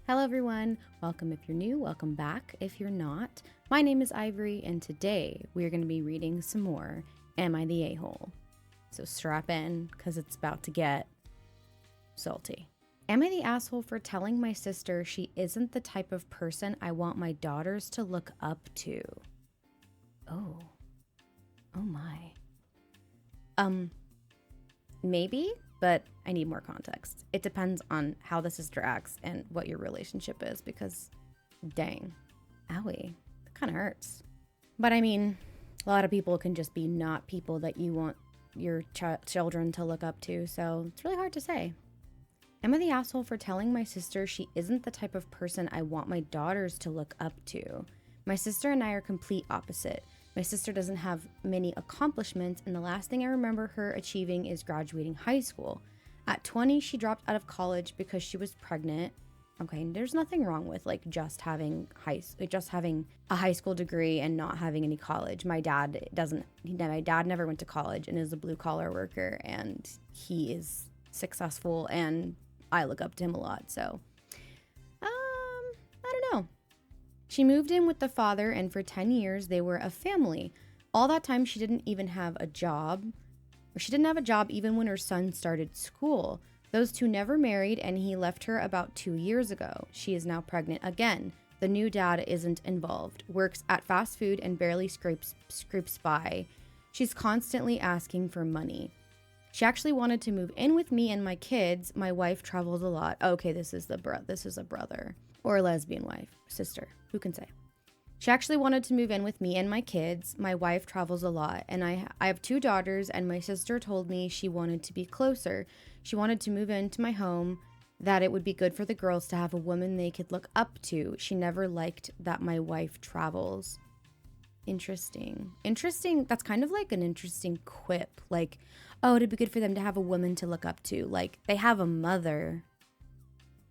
Hello everyone, welcome if you're new, welcome back if you're not. My name is Ivory and today we are going to be reading some more Am I the A-Hole? So strap in because it's about to get salty. Am I the asshole for telling my sister she isn't the type of person I want my daughters to look up to? Oh my. Maybe, but I need more context. It depends on how the sister acts and what your relationship is because, dang, owie, that kind of hurts. But I mean, a lot of people can just be not people that you want your children to look up to, so it's really hard to say. Am I the asshole for telling my sister she isn't the type of person I want my daughters to look up to? My sister and I are complete opposite. My sister doesn't have many accomplishments, and the last thing I remember her achieving is graduating high school. At 20, she dropped out of college because she was pregnant. Okay, there's nothing wrong with like just having a high school degree and not having any college. My dad never went to college and is a blue collar worker, and he is successful, and I look up to him a lot. So, I don't know. She moved in with the father, and for 10 years, they were a family. All that time, she didn't have a job even when her son started school. Those two never married, and he left her about 2 years ago. She is now pregnant again. The new dad isn't involved, works at fast food, and barely scrapes by. She's constantly asking for money. She actually wanted to move in with me and my kids. My wife travels a lot. Okay, this is a brother or a lesbian wife, sister, who can say? She actually wanted to move in with me and my kids. My wife travels a lot, and I have 2 daughters, and my sister told me she wanted to be closer. She wanted to move into my home, that it would be good for the girls to have a woman they could look up to. She never liked that my wife travels. Interesting. That's kind of like an interesting quip. Like, oh, it'd be good for them to have a woman to look up to. Like, they have a mother,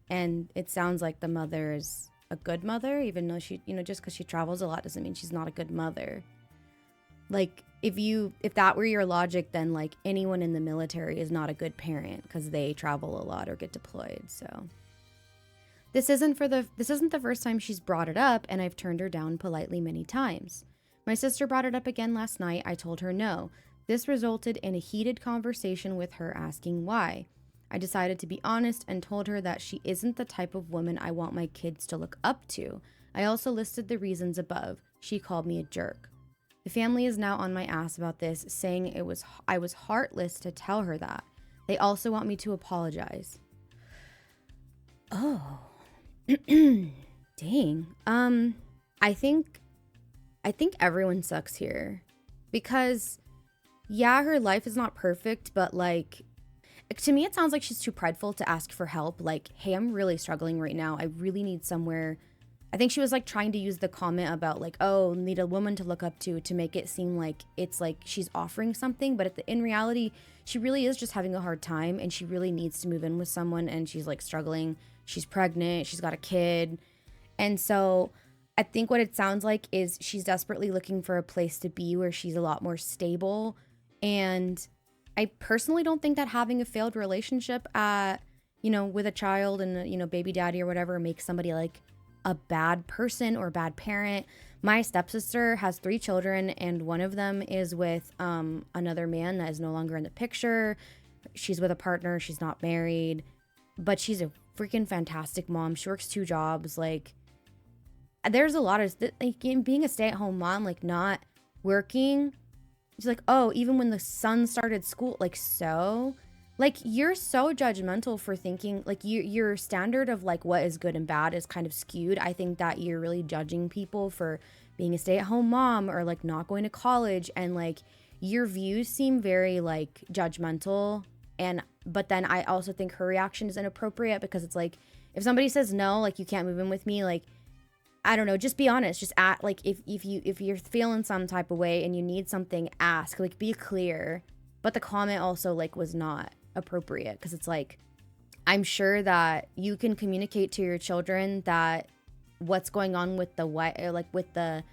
and it sounds like the mother is a good mother, even though she, just because she travels a lot doesn't mean she's not a good mother. Like, if that were your logic, then like anyone in the military is not a good parent because they travel a lot or get deployed. So this isn't the first time she's brought it up, and I've turned her down politely many times. My sister brought it up again last night. I told her no. This resulted in a heated conversation with her asking why. I decided to be honest and told her that she isn't the type of woman I want my kids to look up to. I also listed the reasons above. She called me a jerk. The family is now on my ass about this, saying I was heartless to tell her that. They also want me to apologize. Oh. Dang. I think everyone sucks here. Because yeah, her life is not perfect, but like, to me, it sounds like she's too prideful to ask for help. Like, hey, I'm really struggling right now. I really need somewhere. I think she was like trying to use the comment about like, oh, need a woman to look up to make it seem like it's like she's offering something. But in reality, she really is just having a hard time, and she really needs to move in with someone, and she's like struggling. She's pregnant. She's got a kid. And so I think what it sounds like is she's desperately looking for a place to be where she's a lot more stable. And I personally don't think that having a failed relationship with a child and, baby daddy or whatever makes somebody like a bad person or bad parent. My stepsister has 3 children, and one of them is with another man that is no longer in the picture. She's with a partner. She's not married, but she's a freaking fantastic mom. She works 2 jobs. Like, there's a lot of, like, being a stay-at-home mom, like not working. She's like, oh, even when the son started school, like, so, like, you're so judgmental for thinking, like, your standard of, like, what is good and bad is kind of skewed. I think that you're really judging people for being a stay-at-home mom or, like, not going to college, and, like, your views seem very, like, judgmental, but then I also think her reaction is inappropriate because it's, like, if somebody says no, like, you can't move in with me, like, I don't know, just be honest. Just act like if you're feeling some type of way and you need something, ask, like, be clear. But the comment also like was not appropriate because it's like, I'm sure that you can communicate to your children that what's going on with the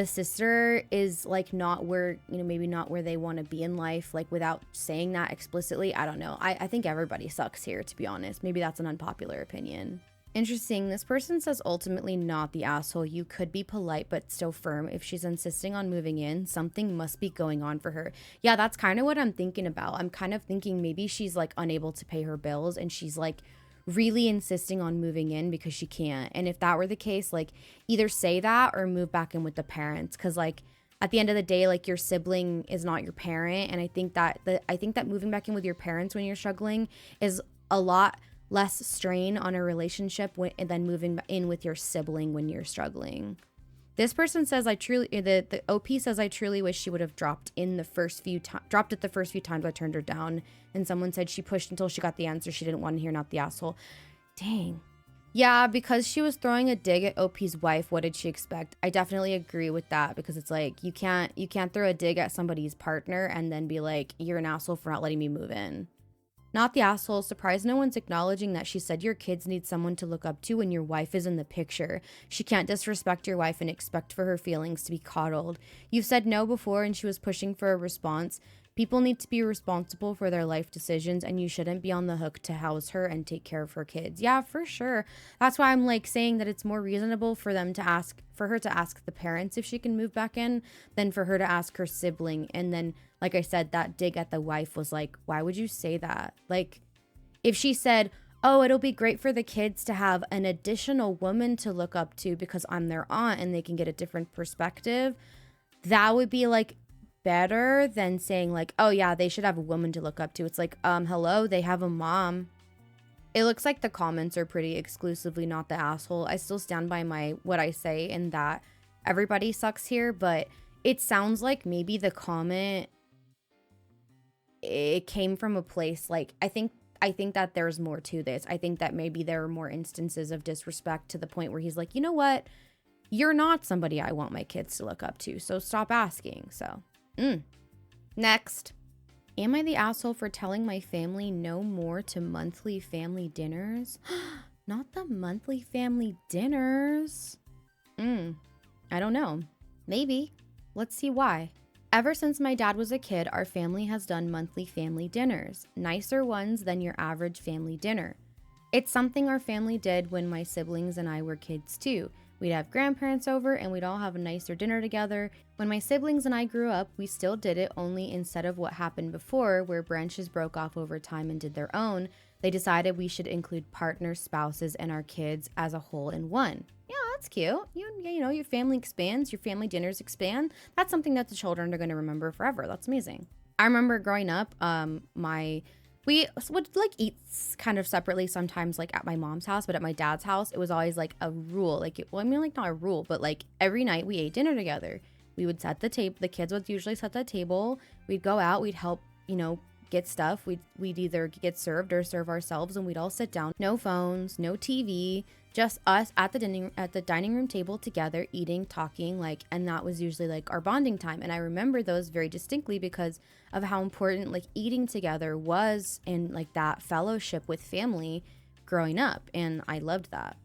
sister is like not where, maybe not where they want to be in life, like without saying that explicitly. I don't know. I think everybody sucks here, to be honest. Maybe that's an unpopular opinion. Interesting. This person says ultimately not the asshole. You could be polite but still firm. If she's insisting on moving in, something must be going on for her. Yeah, that's kind of what I'm thinking about. I'm kind of thinking maybe she's like unable to pay her bills and she's like really insisting on moving in because she can't. And if that were the case, like either say that or move back in with the parents, because like at the end of the day, like your sibling is not your parent. And I think that moving back in with your parents when you're struggling is a lot less strain on a relationship than moving in with your sibling when you're struggling. This person says, the OP says, I truly wish she would have dropped it the first few times I turned her down. And someone said she pushed until she got the answer she didn't want to hear, not the asshole. Dang. Yeah, because she was throwing a dig at OP's wife. What did she expect? I definitely agree with that, because it's like you can't throw a dig at somebody's partner and then be like, you're an asshole for not letting me move in. Not the asshole. Surprised no one's acknowledging that she said your kids need someone to look up to when your wife is in the picture. She can't disrespect your wife and expect for her feelings to be coddled. You've said no before and she was pushing for a response. People need to be responsible for their life decisions, and you shouldn't be on the hook to house her and take care of her kids. Yeah, for sure. That's why I'm like saying that it's more reasonable for her to ask the parents if she can move back in than for her to ask her sibling. And then, like I said, that dig at the wife was like, why would you say that? Like, if she said, oh, it'll be great for the kids to have an additional woman to look up to because I'm their aunt and they can get a different perspective, that would be like better than saying like, oh yeah, they should have a woman to look up to. It's like, hello, they have a mom. It looks like the comments are pretty exclusively not the asshole. I still stand by what I say in that everybody sucks here, but it sounds like maybe the comment, it came from a place like, I think that there's more to this. I think that maybe there are more instances of disrespect to the point where he's like, you know what? You're not somebody I want my kids to look up to, so stop asking. So, next. Am I the asshole for telling my family no more to monthly family dinners? Not the monthly family dinners. I don't know. Maybe. Let's see why. Ever since my dad was a kid, our family has done monthly family dinners, nicer ones than your average family dinner. It's something our family did when my siblings and I were kids too. We'd have grandparents over and we'd all have a nicer dinner together. When my siblings and I grew up, we still did it, only instead of what happened before, where branches broke off over time and did their own, they decided we should include partners, spouses, and our kids as a whole in one. Yeah, that's cute. You know, your family expands, your family dinners expand. That's something that the children are going to remember forever. That's amazing. I remember growing up, we would like eat kind of separately sometimes, like at my mom's house, but at my dad's house, it was always like a rule. Like, not a rule, but like every night we ate dinner together. We would set the table. The kids would usually set the table. We'd go out. We'd help, get stuff. We'd either get served or serve ourselves, and we'd all sit down. No phones, no TV, just us at the dining room table together, eating, talking, and that was usually like our bonding time. And I remember those very distinctly because of how important like eating together was, and like that fellowship with family growing up. And I loved that.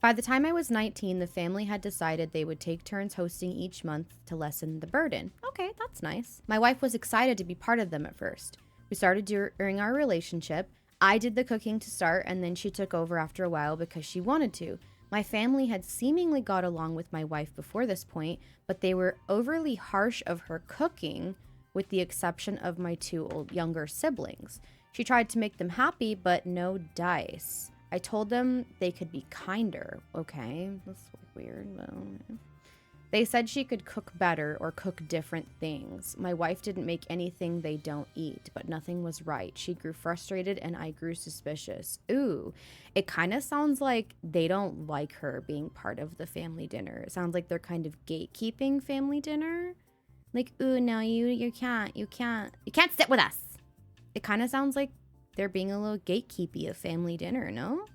By the time I was 19, the family had decided they would take turns hosting each month to lessen the burden. Okay, that's nice. My wife was excited to be part of them at first. We started during our relationship. I did the cooking to start, and then she took over after a while because she wanted to. My family had seemingly got along with my wife before this point, but they were overly harsh of her cooking, with the exception of my two younger siblings. She tried to make them happy, but no dice. I told them they could be kinder. Okay, that's weird. They said she could cook better or cook different things. My wife didn't make anything they don't eat, but nothing was right. She grew frustrated and I grew suspicious. Ooh, it kind of sounds like they don't like her being part of the family dinner. It sounds like they're kind of gatekeeping family dinner. Like, ooh, no, you can't sit with us. It kind of sounds like they're being a little gatekeepy of family dinner, no?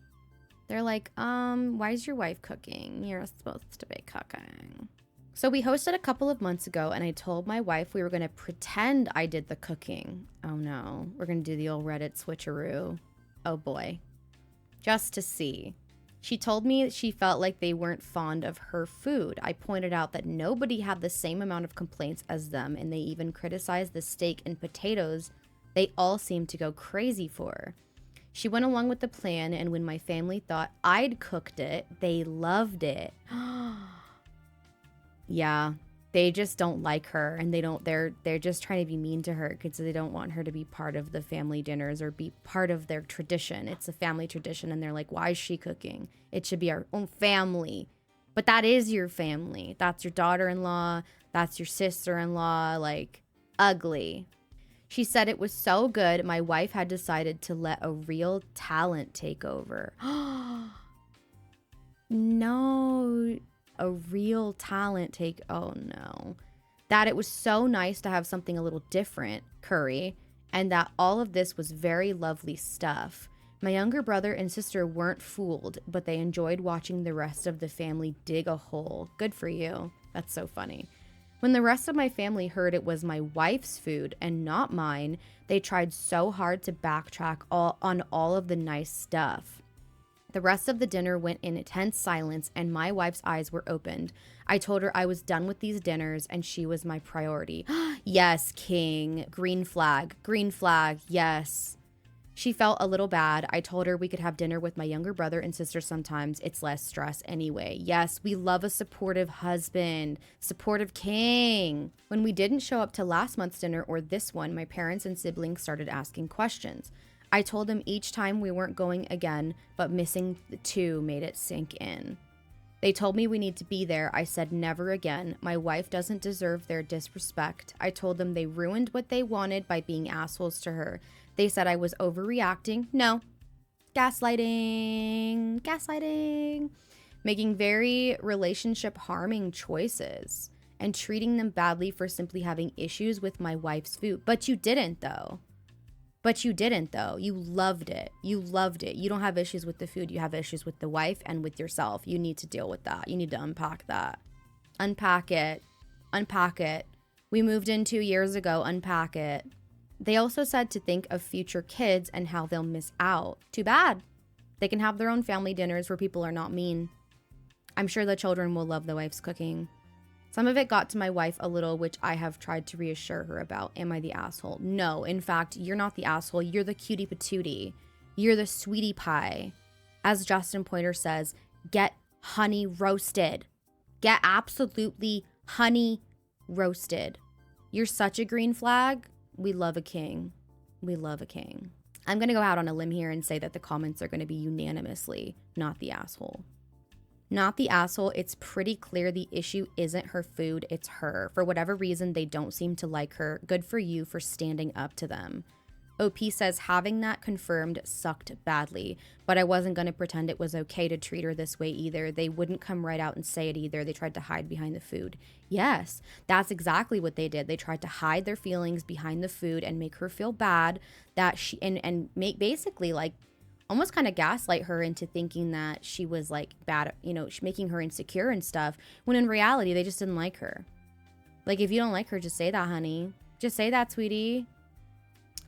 They're like, why is your wife cooking? You're supposed to be cooking. So we hosted a couple of months ago, and I told my wife we were going to pretend I did the cooking. Oh no, we're going to do the old Reddit switcheroo. Oh boy. Just to see. She told me she felt like they weren't fond of her food. I pointed out that nobody had the same amount of complaints as them, and they even criticized the steak and potatoes they all seemed to go crazy for. She went along with the plan, and when my family thought I'd cooked it, they loved it. Yeah, they just don't like her, and they're just trying to be mean to her because they don't want her to be part of the family dinners or be part of their tradition. It's a family tradition, and they're like, why is she cooking? It should be our own family. But that is your family. That's your daughter-in-law. That's your sister-in-law. Like, ugly. She said it was so good, my wife had decided to let a real talent take over. No, a real talent take, oh no. That it was so nice to have something a little different, curry, and that all of this was very lovely stuff. My younger brother and sister weren't fooled, but they enjoyed watching the rest of the family dig a hole. Good for you. That's so funny. When the rest of my family heard it was my wife's food and not mine, they tried so hard to backtrack on all of the nice stuff. The rest of the dinner went in intense silence, and my wife's eyes were opened. I told her I was done with these dinners and she was my priority. Yes, king. Green flag. Green flag. Yes. She felt a little bad. I told her we could have dinner with my younger brother and sister sometimes. It's less stress anyway. Yes, we love a supportive husband. Supportive king. When we didn't show up to last month's dinner or this one, my parents and siblings started asking questions. I told them each time we weren't going again, but missing the two made it sink in. They told me we need to be there. I said never again. My wife doesn't deserve their disrespect. I told them they ruined what they wanted by being assholes to her. They said I was overreacting. No. Gaslighting. Gaslighting. Making very relationship harming choices and treating them badly for simply having issues with my wife's food. But you didn't though. You loved it. You loved it. You don't have issues with the food. You have issues with the wife and with yourself. You need to deal with that. You need to unpack that. Unpack it. Unpack it. We moved in 2 years ago. Unpack it. They also said to think of future kids and how they'll miss out. Too bad. They can have their own family dinners where people are not mean. I'm sure the children will love the wife's cooking. Some of it got to my wife a little, which I have tried to reassure her about. Am I the asshole? No, in fact, you're not the asshole. You're the cutie patootie. You're the sweetie pie. As Justin Pointer says, get honey roasted. Get absolutely honey roasted. You're such a green flag. We love a king. We love a king. I'm going to go out on a limb here and say that the comments are going to be unanimously not the asshole. Not the asshole. It's pretty clear the issue isn't her food, it's her. For whatever reason, they don't seem to like her. Good for you for standing up to them. OP says having that confirmed sucked badly, but I wasn't going to pretend it was okay to treat her this way either. They wouldn't come right out and say it either. They tried to hide behind the food. Yes, that's exactly what they did. They tried to hide their feelings behind the food and make her feel bad that she and make basically like almost kind of gaslight her into thinking that she was like bad, you know, making her insecure and stuff, when in reality they just didn't like her. Like, if you don't like her, just say that, honey. Just say that, sweetie.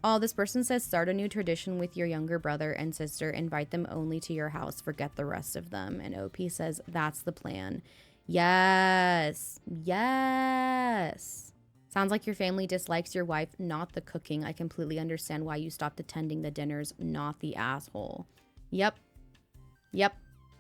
Oh, this person says start a new tradition with your younger brother and sister. Invite them only to your house. Forget the rest of them. And OP says that's the plan. Yes. Yes. Sounds like your family dislikes your wife, not the cooking. I completely understand why you stopped attending the dinners, not the asshole. Yep. Yep.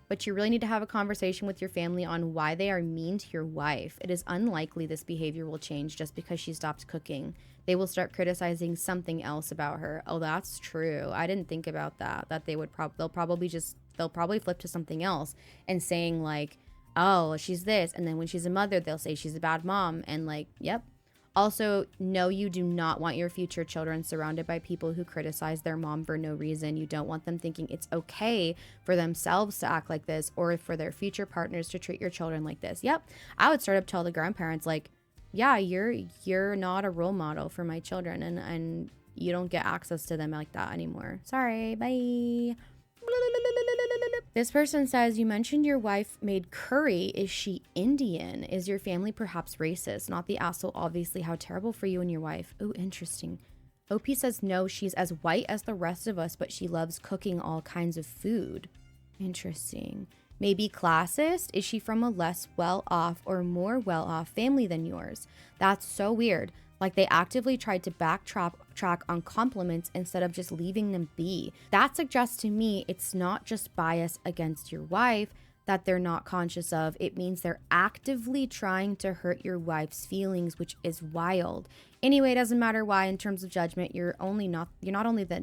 But you really need to have a conversation with your family on why they are mean to your wife. It is unlikely this behavior will change just because she stopped cooking. They will start criticizing something else about her. Oh, that's true. I didn't think about that. That they'll probably flip to something else and saying like, oh, she's this. And then when she's a mother, they'll say she's a bad mom. And like, yep. Also, no, you do not want your future children surrounded by people who criticize their mom for no reason. You don't want them thinking it's okay for themselves to act like this or for their future partners to treat your children like this. Yep. I would start up tell the grandparents like, yeah, you're not a role model for my children and you don't get access to them like that anymore. Sorry. Bye. This person says, you mentioned your wife made curry. Is she Indian? Is your family perhaps racist? Not the asshole, obviously. How terrible for you and your wife. Oh, interesting. OP says, no, she's as white as the rest of us, but she loves cooking all kinds of food. Interesting. Maybe classist? Is she from a less well-off or more well-off family than yours? That's so weird. Like they actively tried to backtrack on compliments instead of just leaving them be. That suggests to me it's not just bias against your wife that they're not conscious of. It means they're actively trying to hurt your wife's feelings, which is wild. Anyway, it doesn't matter why. In terms of judgment, you're not only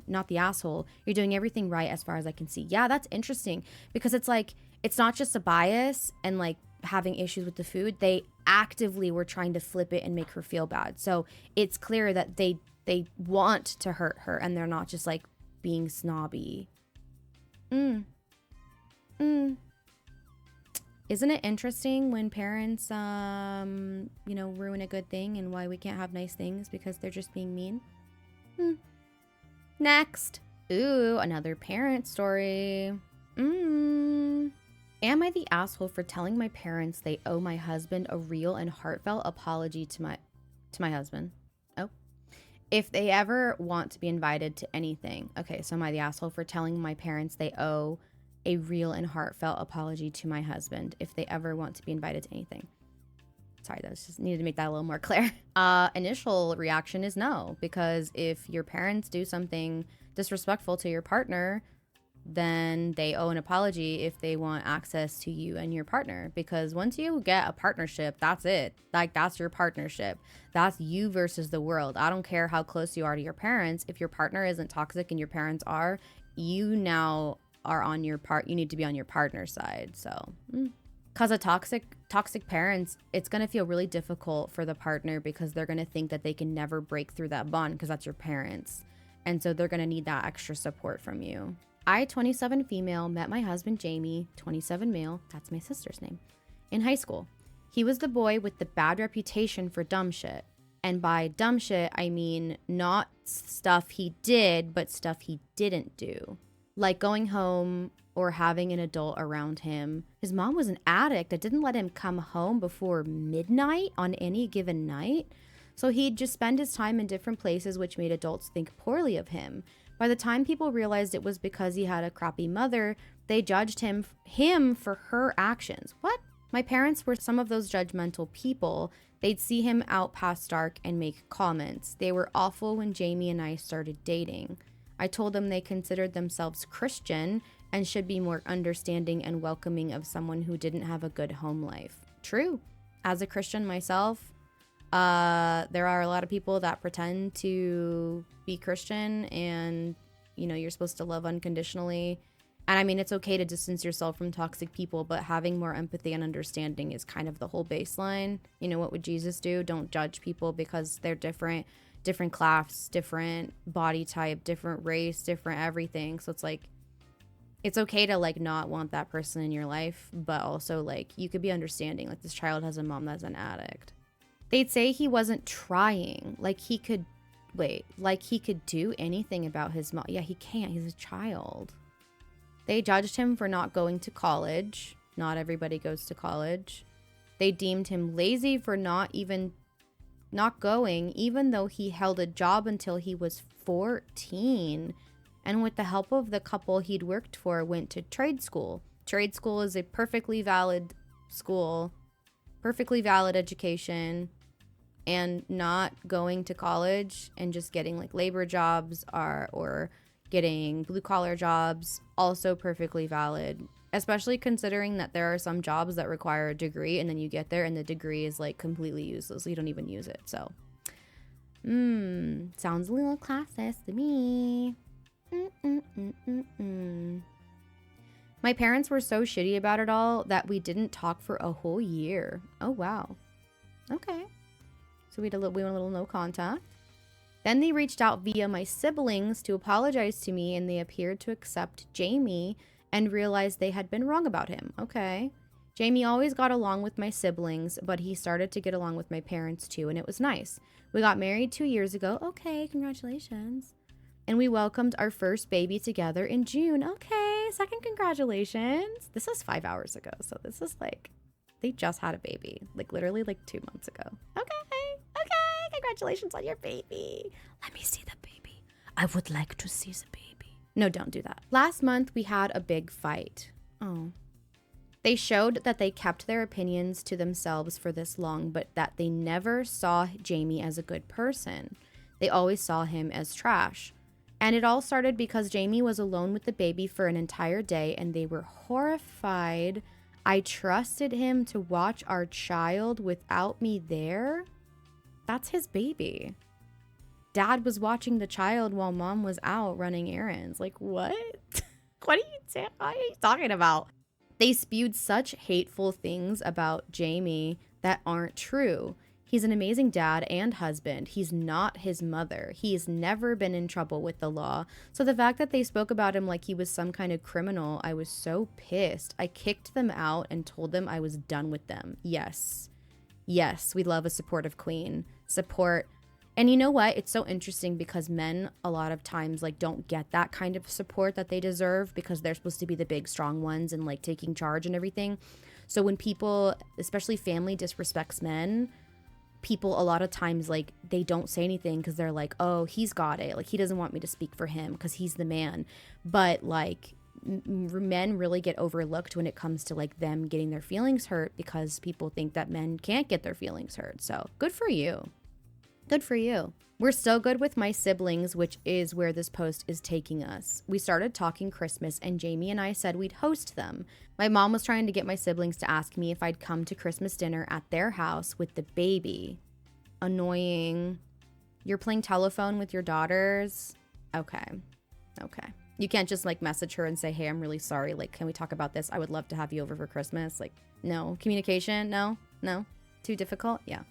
not the asshole, you're doing everything right as far as I can see. Yeah, that's interesting, because it's like, it's not just a bias and like having issues with the food. They actively were trying to flip it and make her feel bad. So it's clear that they want to hurt her, and they're not just like being snobby. Isn't it interesting when parents, ruin a good thing, and why we can't have nice things because they're just being mean? Next. Ooh, another parent story. Am I the asshole for telling my parents they owe my husband a real and heartfelt apology to my husband? Oh. If they ever want to be invited to anything. Okay, so am I the asshole for telling my parents they owe a real and heartfelt apology to my husband if they ever want to be invited to anything? Sorry, that was just needed to make that a little more clear. Initial reaction is no, because if your parents do something disrespectful to your partner, then they owe an apology if they want access to you and your partner. Because once you get a partnership, that's it. Like, that's your partnership. That's you versus the world. I don't care how close you are to your parents. If your partner isn't toxic and your parents are, you now are on your part. You need to be on your partner's side. So because of toxic parents, it's going to feel really difficult for the partner, because they're going to think that they can never break through that bond because that's your parents. And so they're going to need that extra support from you. I, 27 female, met my husband Jamie, 27 male, that's my sister's name, in high school. He was the boy with the bad reputation for dumb shit. And by dumb shit, I mean not stuff he did, but stuff he didn't do. Like going home or having an adult around him. His mom was an addict that didn't let him come home before midnight on any given night. So he'd just spend his time in different places, which made adults think poorly of him. By the time people realized it was because he had a crappy mother, they judged him for her actions. What? My parents were some of those judgmental people. They'd see him out past dark and make comments. They were awful when Jamie and I started dating. I told them they considered themselves Christian and should be more understanding and welcoming of someone who didn't have a good home life. True. As a Christian myself, there are a lot of people that pretend to be Christian, and, you're supposed to love unconditionally. And I mean, it's okay to distance yourself from toxic people, but having more empathy and understanding is kind of the whole baseline. What would Jesus do? Don't judge people because they're different class, different body type, different race, different everything. So it's like, it's okay to like not want that person in your life, but also like you could be understanding. Like, this child has a mom that's an addict. They'd say he wasn't trying, like he could do anything about his mom. Yeah, he can't. He's a child. They judged him for not going to college. Not everybody goes to college. They deemed him lazy for not going, even though he held a job until he was 14. And with the help of the couple he'd worked for, went to trade school. Trade school is a perfectly valid school, perfectly valid education. And not going to college and just getting like labor jobs or getting blue collar jobs, also perfectly valid, especially considering that there are some jobs that require a degree, and then you get there and the degree is like completely useless. You don't even use it. So sounds a little classist to me. My parents were so shitty about it all that we didn't talk for a whole year. Oh wow. Okay. So we went a little no contact. Then they reached out via my siblings to apologize to me, and they appeared to accept Jamie and realized they had been wrong about him. Okay. Jamie always got along with my siblings, but he started to get along with my parents too, and it was nice. We got married 2 years ago. Okay, congratulations. And we welcomed our first baby together in June. Okay, second congratulations. This was 5 hours ago, so this is like, they just had a baby, like literally like 2 months ago. Okay. Congratulations on your baby. Let me see the baby. I would like to see the baby. No, don't do that. Last month we had a big fight. Oh. They showed that they kept their opinions to themselves for this long, but that they never saw Jamie as a good person. They always saw him as trash. And it all started because Jamie was alone with the baby for an entire day and they were horrified. I trusted him to watch our child without me there. That's his baby. Dad was watching the child while mom was out running errands. Like, what? What are you talking about? They spewed such hateful things about Jamie that aren't true. He's an amazing dad and husband. He's not his mother. He's never been in trouble with the law. So the fact that they spoke about him like he was some kind of criminal, I was so pissed. I kicked them out and told them I was done with them. Yes. Yes, we love a supportive queen. Support. And you know what? It's so interesting because men a lot of times like don't get that kind of support that they deserve because they're supposed to be the big strong ones and like taking charge and everything. So when people, especially family, disrespects men, people a lot of times like they don't say anything because they're like, oh, he's got it. Like he doesn't want me to speak for him because he's the man. But like men really get overlooked when it comes to like them getting their feelings hurt because people think that men can't get their feelings hurt. So good for you. Good for you. We're so good with my siblings, which is where this post is taking us. We started talking Christmas and Jamie and I said we'd host them. My mom was trying to get my siblings to ask me if I'd come to Christmas dinner at their house with the baby. Annoying. You're playing telephone with your daughters? Okay. You can't just like message her and say, hey, I'm really sorry. Like, can we talk about this? I would love to have you over for Christmas. Like, no. Communication? No. Too difficult? Yeah.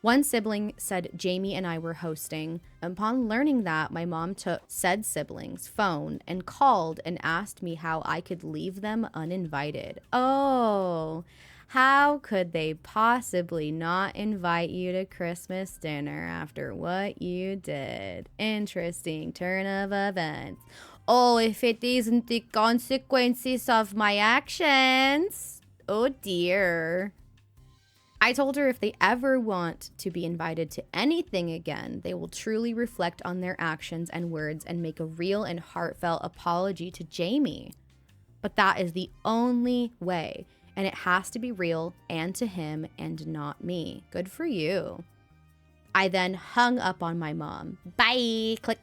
One sibling said Jamie and I were hosting. Upon learning that, my mom took said sibling's phone and called and asked me how I could leave them uninvited. Oh, how could they possibly not invite you to Christmas dinner after what you did? Interesting turn of events. Oh, if it isn't the consequences of my actions. Oh dear. I told her if they ever want to be invited to anything again, they will truly reflect on their actions and words and make a real and heartfelt apology to Jamie. But that is the only way, and it has to be real and to him and not me. Good for you. I then hung up on my mom. Bye. Click.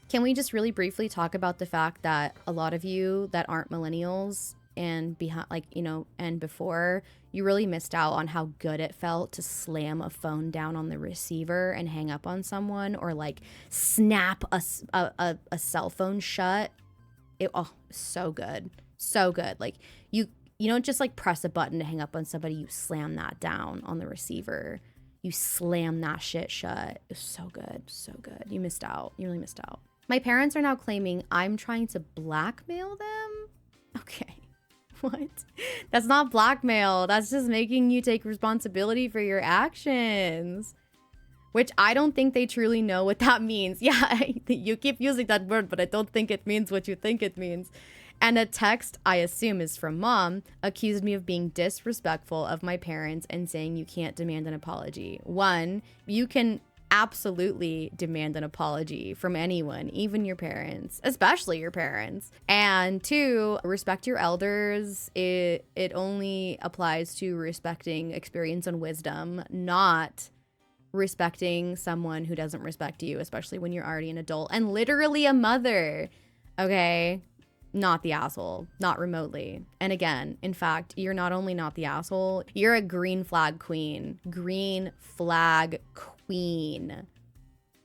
Can we just really briefly talk about the fact that a lot of you that aren't millennials and behind, like, you know, and before, you really missed out on how good it felt to slam a phone down on the receiver and hang up on someone, or like snap a cell phone shut. So good. Like you don't just like press a button to hang up on somebody, you slam that down on the receiver. You slam that shit shut. It was so good. You missed out. You really missed out. My parents are now claiming I'm trying to blackmail them. Okay. What? That's not blackmail. That's just making you take responsibility for your actions. Which I don't think they truly know what that means. Yeah, you keep using that word, but I don't think it means what you think it means. And a text, I assume is from mom, accused me of being disrespectful of my parents and saying you can't demand an apology. One, you can absolutely demand an apology from anyone, even your parents, especially your parents. And two, respect your elders. It only applies to respecting experience and wisdom, not respecting someone who doesn't respect you, especially when you're already an adult and literally a mother. Okay? Not the asshole, not remotely. And again, in fact, you're not only not the asshole, you're a green flag queen. Green flag queen.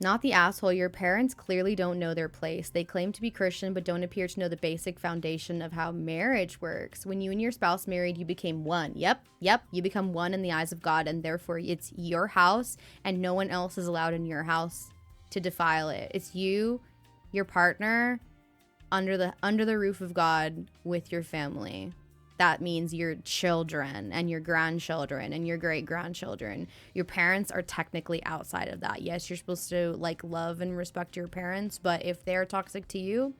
Not the asshole. Your parents clearly don't know their place. They claim to be Christian, but don't appear to know the basic foundation of how marriage works. When you and your spouse married, you became one. Yep. You become one in the eyes of God, and therefore it's your house, and no one else is allowed in your house to defile it. It's you, your partner, under the roof of God with your family. That means your children and your grandchildren and your great-grandchildren. Your parents are technically outside of that. Yes, you're supposed to like love and respect your parents, but if they're toxic to you,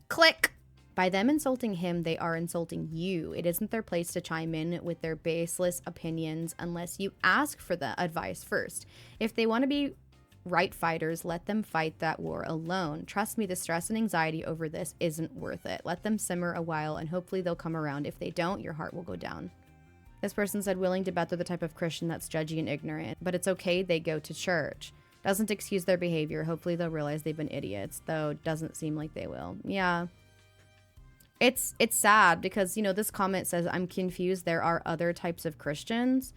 click. By them insulting him, they are insulting you. It isn't their place to chime in with their baseless opinions unless you ask for the advice first. If they want to be right fighters. Let them fight that war alone. Trust me, the stress and anxiety over this isn't worth it. Let them simmer a while and hopefully they'll come around. If they don't, your heart will go down. This person said, willing to bet they're the type of Christian that's judgy and ignorant, but it's okay, they go to church. Doesn't excuse their behavior. Hopefully they'll realize they've been idiots, though it doesn't seem like they will. Yeah. It's sad because, you know, this comment says, I'm confused. There are other types of Christians.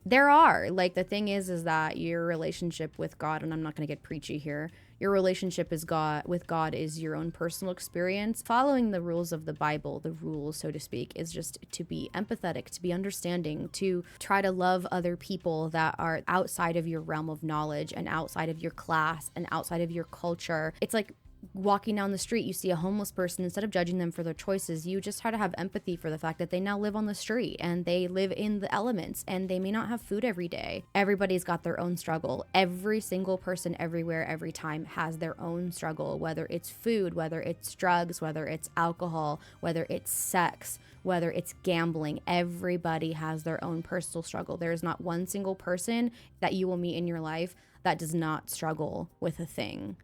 There are. Like, the thing is that your relationship with God, and I'm not going to get preachy here, your relationship with God is your own personal experience. Following the rules of the Bible, the rules, so to speak, is just to be empathetic, to be understanding, to try to love other people that are outside of your realm of knowledge and outside of your class and outside of your culture. It's like walking down the street, you see a homeless person, instead of judging them for their choices, you just try to have empathy for the fact that they now live on the street and they live in the elements and they may not have food every day. Everybody's got their own struggle. Every single person everywhere, every time has their own struggle, whether it's food, whether it's drugs, whether it's alcohol, whether it's sex, whether it's gambling. Everybody has their own personal struggle. There is not one single person that you will meet in your life that does not struggle with a thing.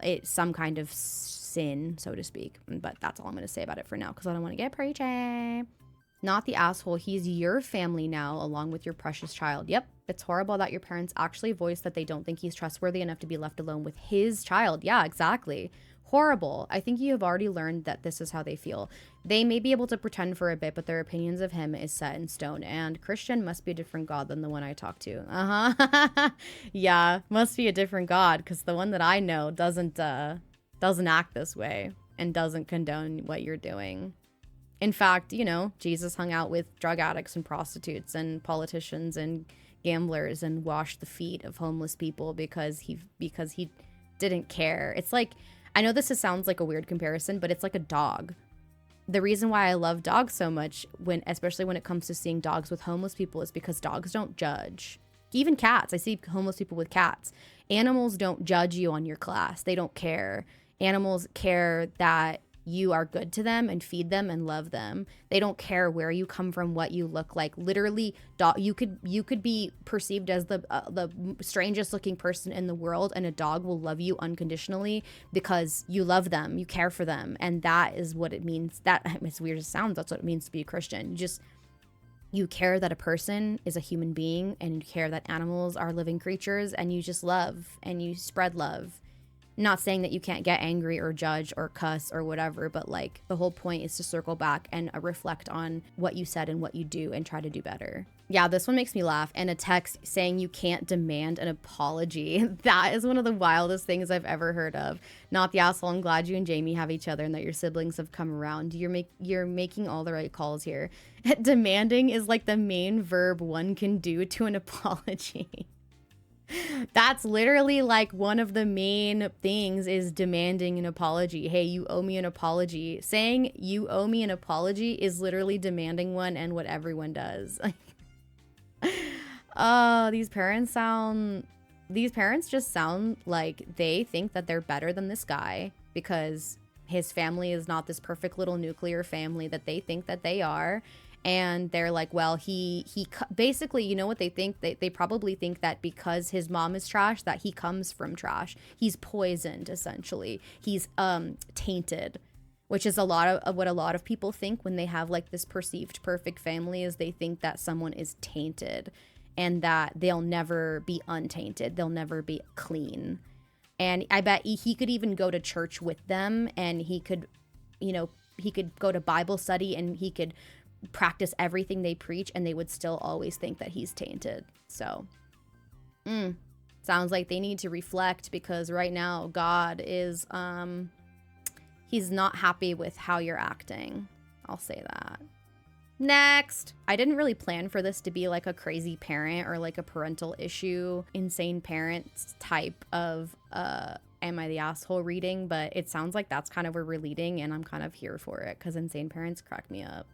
It's some kind of sin, so to speak. But that's all I'm going to say about it for now because I don't want to get preachy. Not the asshole. He's your family now, along with your precious child. Yep. It's horrible that your parents actually voiced that they don't think he's trustworthy enough to be left alone with his child. Yeah, exactly. Horrible. I think you have already learned that this is how they feel. They may be able to pretend for a bit, but their opinions of him is set in stone. And Christian must be a different God than the one I talk to. Yeah, must be a different God, because the one that I know doesn't act this way and doesn't condone what you're doing. In fact, you know, Jesus hung out with drug addicts and prostitutes and politicians and gamblers and washed the feet of homeless people because he didn't care. It's like, I know this sounds like a weird comparison, but it's like a dog. The reason why I love dogs so much, especially when it comes to seeing dogs with homeless people, is because dogs don't judge. Even cats. I see homeless people with cats. Animals don't judge you on your class. They don't care. Animals care that you are good to them and feed them and love them. They don't care where you come from, what you look like. Literally, you could be perceived as the strangest looking person in the world, and a dog will love you unconditionally because you love them, you care for them, and that is what it means. That, as weird as it sounds, that's what it means to be a Christian. You care that a person is a human being, and you care that animals are living creatures, and you just love and you spread love. Not saying that you can't get angry or judge or cuss or whatever, but like the whole point is to circle back and reflect on what you said and what you do and try to do better. Yeah, this one makes me laugh. And a text saying you can't demand an apology. That is one of the wildest things I've ever heard of. Not the asshole. I'm glad you and Jamie have each other and that your siblings have come around. You're making all the right calls here. Demanding is like the main verb one can do to an apology. That's literally like one of the main things is demanding an apology. Hey, you owe me an apology. Saying you owe me an apology is literally demanding one, and what everyone does. Oh, these parents just sound like they think that they're better than this guy because his family is not this perfect little nuclear family that they think that they are. And they're like, well, he basically, you know what they think? They probably think that because his mom is trash, that he comes from trash. He's poisoned, essentially. He's tainted, which is a lot of what a lot of people think when they have like this perceived perfect family, is they think that someone is tainted and that they'll never be untainted. They'll never be clean. And I bet he could even go to church with them, and he could go to Bible study, and he could practice everything they preach, and they would still always think that he's tainted. So sounds like they need to reflect, because right now God is he's not happy with how you're acting. I'll say that. Next. I didn't really plan for this to be like a crazy parent or like a parental issue, insane parents type of Am I the Asshole reading, but it sounds like that's kind of where we're leading, and I'm kind of here for it because insane parents crack me up.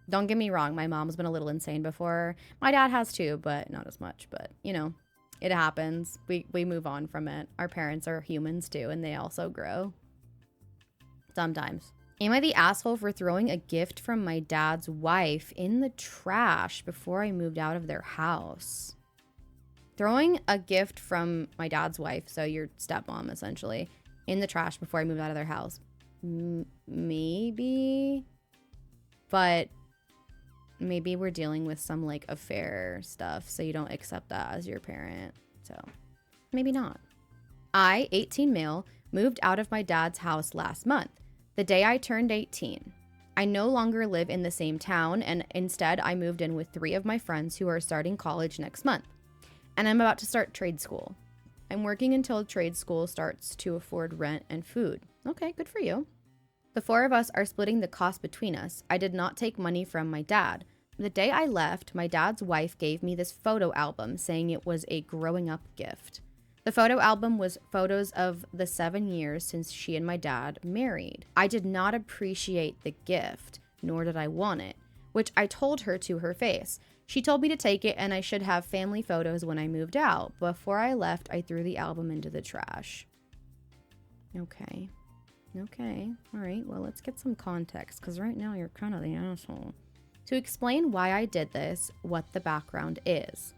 Don't get me wrong, my mom's been a little insane before. My dad has too, but not as much. But, you know, it happens. We move on from it. Our parents are humans too, and they also grow. Sometimes. Am I the asshole for throwing a gift from my dad's wife in the trash before I moved out of their house? throwing a gift from my dad's wife, so your stepmom essentially, in the trash before I moved out of their house. Maybe, but maybe we're dealing with some like affair stuff, so you don't accept that as your parent. So maybe not. I, 18 male, moved out of my dad's house last month, the day I turned 18. I no longer live in the same town, and instead I moved in with 3 of my friends who are starting college next month. And I'm about to start trade school. I'm working until trade school starts to afford rent and food. Okay, good for you. The 4 of us are splitting the cost between us. I did not take money from my dad. The day I left, my dad's wife gave me this photo album saying it was a growing up gift. The photo album was photos of the 7 years since she and my dad married. I did not appreciate the gift, nor did I want it, which I told her to her face. She told me to take it and I should have family photos when I moved out. Before I left, I threw the album into the trash. Okay. All right, well, let's get some context, because right now you're kind of the asshole. To explain why I did this, what the background is.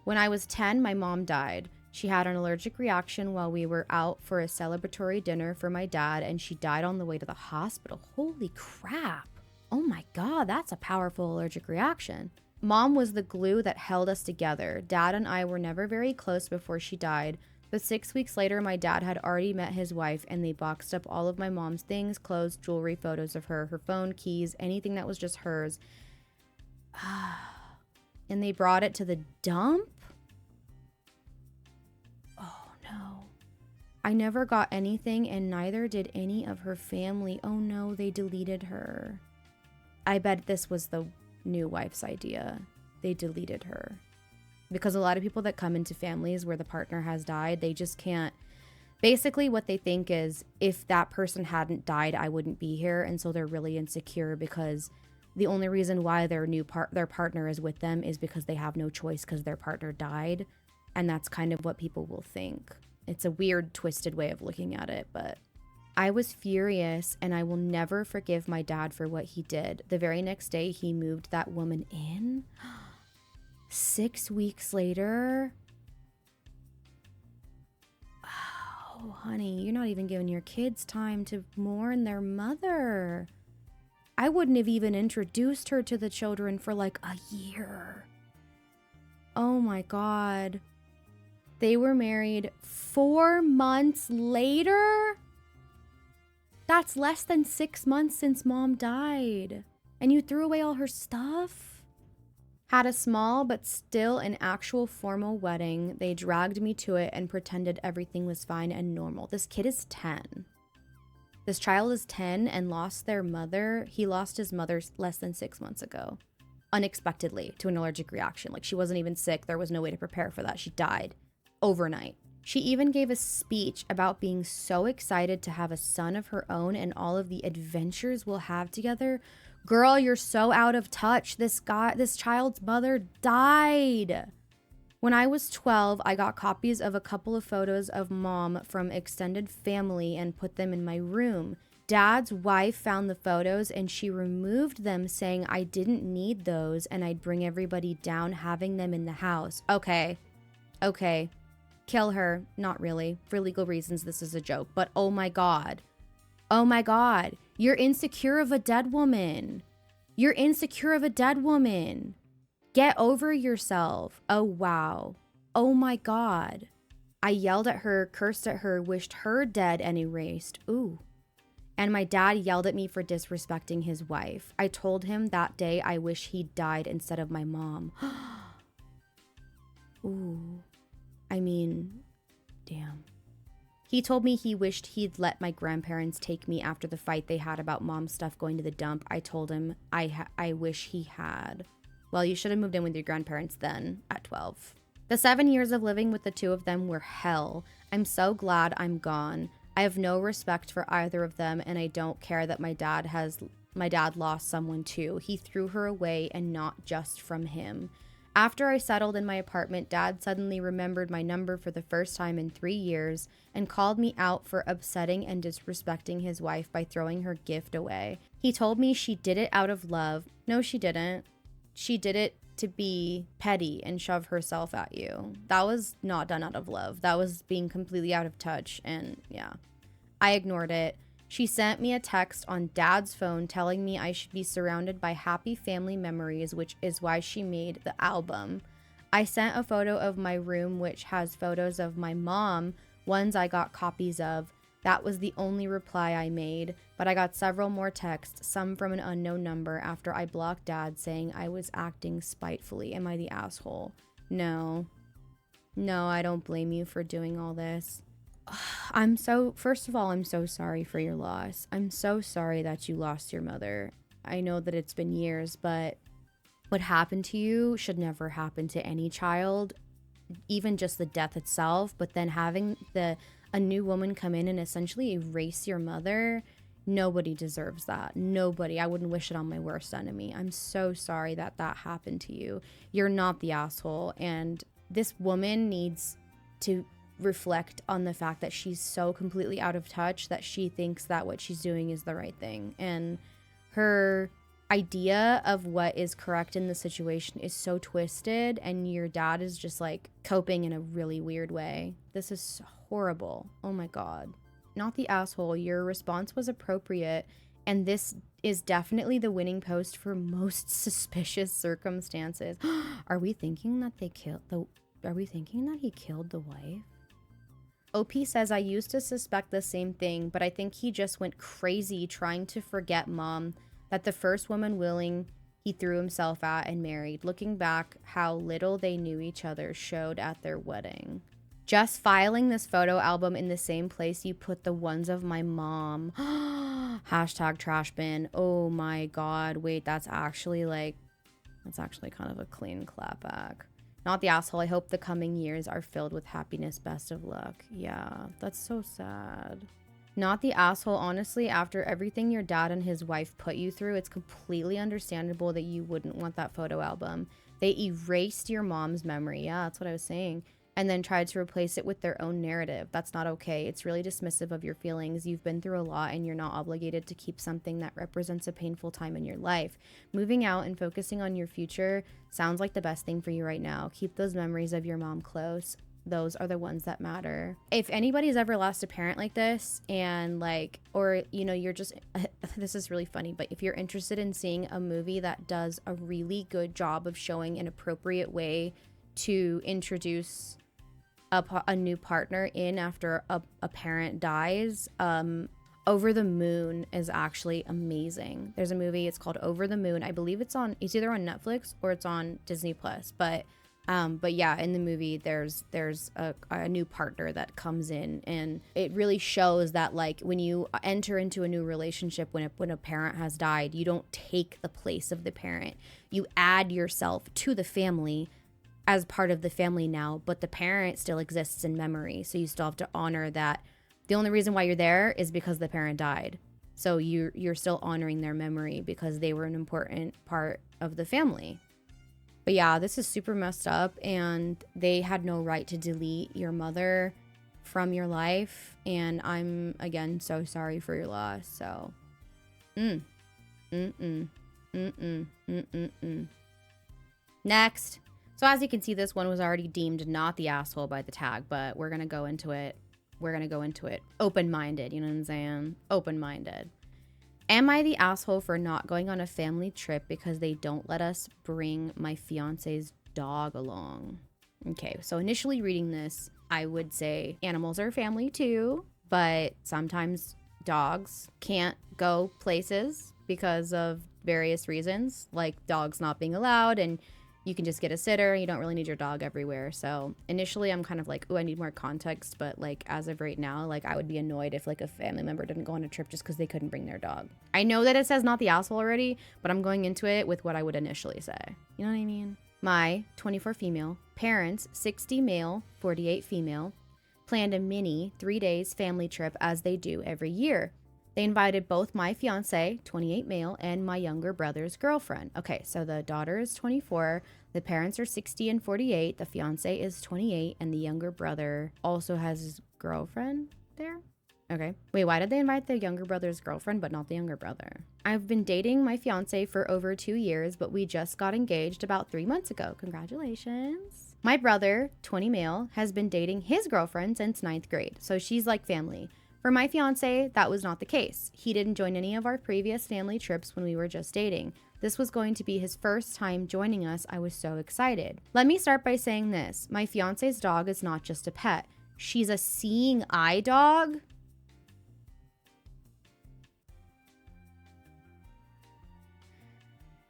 When I was 10, my mom died. She had an allergic reaction while we were out for a celebratory dinner for my dad, and she died on the way to the hospital. Holy crap. Oh my God, that's a powerful allergic reaction. Mom was the glue that held us together. Dad and I were never very close before she died, but 6 weeks later, my dad had already met his wife, and they boxed up all of my mom's things, clothes, jewelry, photos of her, her phone, keys, anything that was just hers. And they brought it to the dump? Oh no. I never got anything, and neither did any of her family. Oh no, they deleted her. I bet this was the new wife's idea. They deleted her. Because a lot of people that come into families where the partner has died, they just can't. Basically, what they think is, if that person hadn't died, I wouldn't be here. And so they're really insecure because the only reason why their partner is with them is because they have no choice because their partner died. And that's kind of what people will think. It's a weird, twisted way of looking at it, but I was furious, and I will never forgive my dad for what he did. The very next day, he moved that woman in. 6 weeks later. Oh, honey, you're not even giving your kids time to mourn their mother. I wouldn't have even introduced her to the children for like a year. Oh my God. They were married 4 months later? That's less than 6 months since mom died. And you threw away all her stuff? Had a small but still an actual formal wedding. They dragged me to it and pretended everything was fine and normal. This kid is 10. This child is 10 and lost their mother. He lost his mother less than 6 months ago. Unexpectedly, to an allergic reaction. Like, she wasn't even sick. There was no way to prepare for that. She died overnight. She even gave a speech about being so excited to have a son of her own and all of the adventures we'll have together. Girl, you're so out of touch. This child's mother died. When I was 12, I got copies of a couple of photos of mom from extended family and put them in my room. Dad's wife found the photos and she removed them, saying I didn't need those and I'd bring everybody down having them in the house. Okay. Kill her. Not really. For legal reasons, this is a joke. But oh my God. Oh my God. You're insecure of a dead woman. You're insecure of a dead woman. Get over yourself. Oh, wow. Oh my God. I yelled at her, cursed at her, wished her dead and erased. Ooh. And my dad yelled at me for disrespecting his wife. I told him that day I wish he died instead of my mom. Ooh. I mean, damn. He told me he wished he'd let my grandparents take me after the fight they had about mom's stuff going to the dump. I told him I wish he had. Well, you should have moved in with your grandparents then, at 12. The 7 years of living with the 2 of them were hell. I'm so glad I'm gone. I have no respect for either of them, and I don't care that my dad lost someone too. He threw her away, and not just from him. After I settled in my apartment, Dad suddenly remembered my number for the first time in 3 years and called me out for upsetting and disrespecting his wife by throwing her gift away. He told me she did it out of love. No, she didn't. She did it to be petty and shove herself at you. That was not done out of love. That was being completely out of touch. And yeah, I ignored it. She sent me a text on dad's phone telling me I should be surrounded by happy family memories, which is why she made the album. I sent a photo of my room, which has photos of my mom, ones I got copies of. That was the only reply I made, but I got several more texts, some from an unknown number, after I blocked dad saying I was acting spitefully. Am I the asshole? No. No, I don't blame you for doing all this. First of all, I'm so sorry for your loss. I'm so sorry that you lost your mother. I know that it's been years, but what happened to you should never happen to any child, even just the death itself. But then having a new woman come in and essentially erase your mother, nobody deserves that. Nobody. I wouldn't wish it on my worst enemy. I'm so sorry that that happened to you. You're not the asshole. And this woman needs to reflect on the fact that she's so completely out of touch that she thinks that what she's doing is the right thing. And her idea of what is correct in the situation is so twisted, and your dad is just like coping in a really weird way. This is horrible. Oh my God. Not the asshole. Your response was appropriate, and this is definitely the winning post for most suspicious circumstances. Are we thinking that he killed the wife? OP says, I used to suspect the same thing, but I think he just went crazy trying to forget mom, that the first woman willing he threw himself at and married. Looking back, how little they knew each other showed at their wedding. Just filing this photo album in the same place you put the ones of my mom. Hashtag trash bin. Oh my God. Wait, that's actually kind of a clean clapback. Not the asshole. I hope the coming years are filled with happiness. Best of luck. Yeah, that's so sad. Not the asshole. Honestly, after everything your dad and his wife put you through, it's completely understandable that you wouldn't want that photo album. They erased your mom's memory. Yeah, that's what I was saying. And then tried to replace it with their own narrative. That's not okay. It's really dismissive of your feelings. You've been through a lot, and you're not obligated to keep something that represents a painful time in your life. Moving out and focusing on your future sounds like the best thing for you right now. Keep those memories of your mom close. Those are the ones that matter. If anybody's ever lost a parent like this, and you're just, this is really funny, but if you're interested in seeing a movie that does a really good job of showing an appropriate way to introduce a new partner in after a parent dies, Over the Moon is actually amazing. There's a movie, it's called Over the Moon. I believe it's either on Netflix or it's on Disney Plus, but yeah, in the movie there's a new partner that comes in, and it really shows that, like, when you enter into a new relationship, when a parent has died, you don't take the place of the parent. You add yourself to the family as part of the family now, but the parent still exists in memory. So you still have to honor that. The only reason why you're there is because the parent died. So you're still honoring their memory because they were an important part of the family. But yeah, this is super messed up, and they had no right to delete your mother from your life. And I'm, again, so sorry for your loss. So, Next. So as you can see, this one was already deemed not the asshole by the tag, but we're going to go into it. Open-minded, you know what I'm saying? Open-minded. Am I the asshole for not going on a family trip because they don't let us bring my fiance's dog along? Okay, so initially reading this, I would say animals are family too, but sometimes dogs can't go places because of various reasons, like dogs not being allowed, and you can just get a sitter. You don't really need your dog everywhere. So initially I'm kind of like, oh, I need more context. But like, as of right now, like, I would be annoyed if like a family member didn't go on a trip just because they couldn't bring their dog. I know that it says not the asshole already, but I'm going into it with what I would initially say. You know what I mean? My 24 female parents, 60 male, 48 female, planned a mini 3 days family trip as they do every year. They invited both my fiance, 28 male, and my younger brother's girlfriend. Okay, so the daughter is 24, the parents are 60 and 48, the fiance is 28, and the younger brother also has his girlfriend there. Okay. Wait, why did they invite the younger brother's girlfriend but not the younger brother? I've been dating my fiance for over 2 years, but we just got engaged about 3 months ago. Congratulations. My brother, 20 male, has been dating his girlfriend since 9th grade, so she's like family. For my fiance, that was not the case. He didn't join any of our previous family trips when we were just dating. This was going to be his first time joining us. I was so excited. Let me start by saying this. My fiance's dog is not just a pet. She's a seeing eye dog.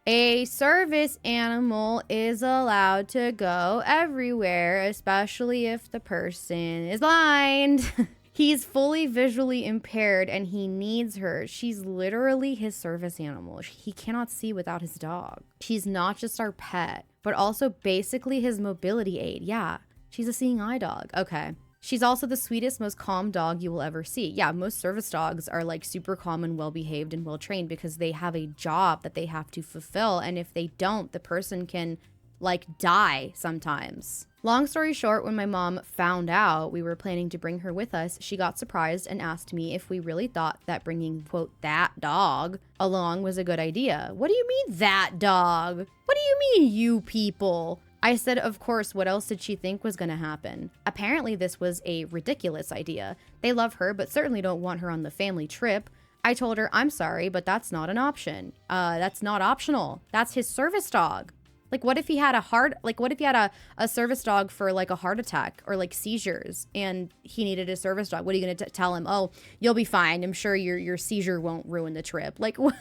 A service animal is allowed to go everywhere, especially if the person is blind. He's fully visually impaired and he needs her. She's literally his service animal. He cannot see without his dog. She's not just our pet, but also basically his mobility aid. Yeah, she's a seeing eye dog. Okay. She's also the sweetest, most calm dog you will ever see. Yeah, most service dogs are like super calm and well-behaved and well-trained because they have a job that they have to fulfill. And if they don't, the person can like die sometimes. Long story short, when my mom found out we were planning to bring her with us, she got surprised and asked me if we really thought that bringing, quote, that dog along was a good idea. What do you mean, that dog? What do you mean, you people? I said, of course, what else did she think was going to happen? Apparently, this was a ridiculous idea. They love her, but certainly don't want her on the family trip. I told her, I'm sorry, but that's not an option. That's not optional. That's his service dog. Like, what if he had a service dog for like a heart attack or like seizures and he needed a service dog? What are you going to tell him? Oh, you'll be fine. I'm sure your seizure won't ruin the trip. Like, what?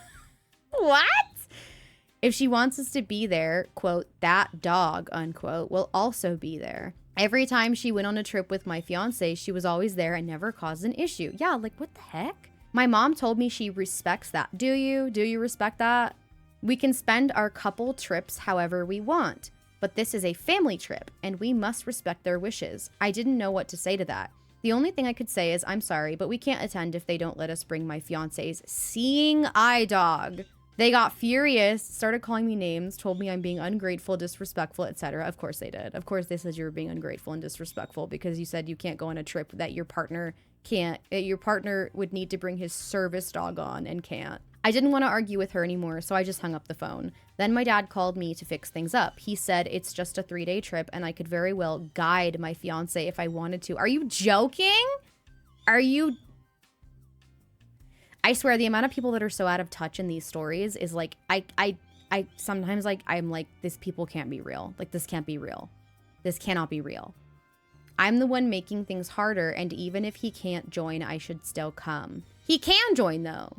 If she wants us to be there, quote, that dog, unquote, will also be there. Every time she went on a trip with my fiance, she was always there and never caused an issue. Yeah, like, what the heck? My mom told me she respects that. Do you? Do you respect that? We can spend our couple trips however we want, but this is a family trip and we must respect their wishes. I didn't know what to say to that. The only thing I could say is, I'm sorry, but we can't attend if they don't let us bring my fiance's seeing eye dog. They got furious, started calling me names, told me I'm being ungrateful, disrespectful, etc. Of course they did. Of course they said you were being ungrateful and disrespectful because you said you can't go on a trip that your partner can't. Your partner would need to bring his service dog on and can't. I didn't want to argue with her anymore, so I just hung up the phone. Then my dad called me to fix things up. He said it's just a 3-day trip and I could very well guide my fiance if I wanted to. Are you joking? I swear the amount of people that are so out of touch in these stories is like, I sometimes like, I'm like, this people can't be real. Like, this can't be real. This cannot be real. I'm the one making things harder, and even if he can't join, I should still come. He can join though.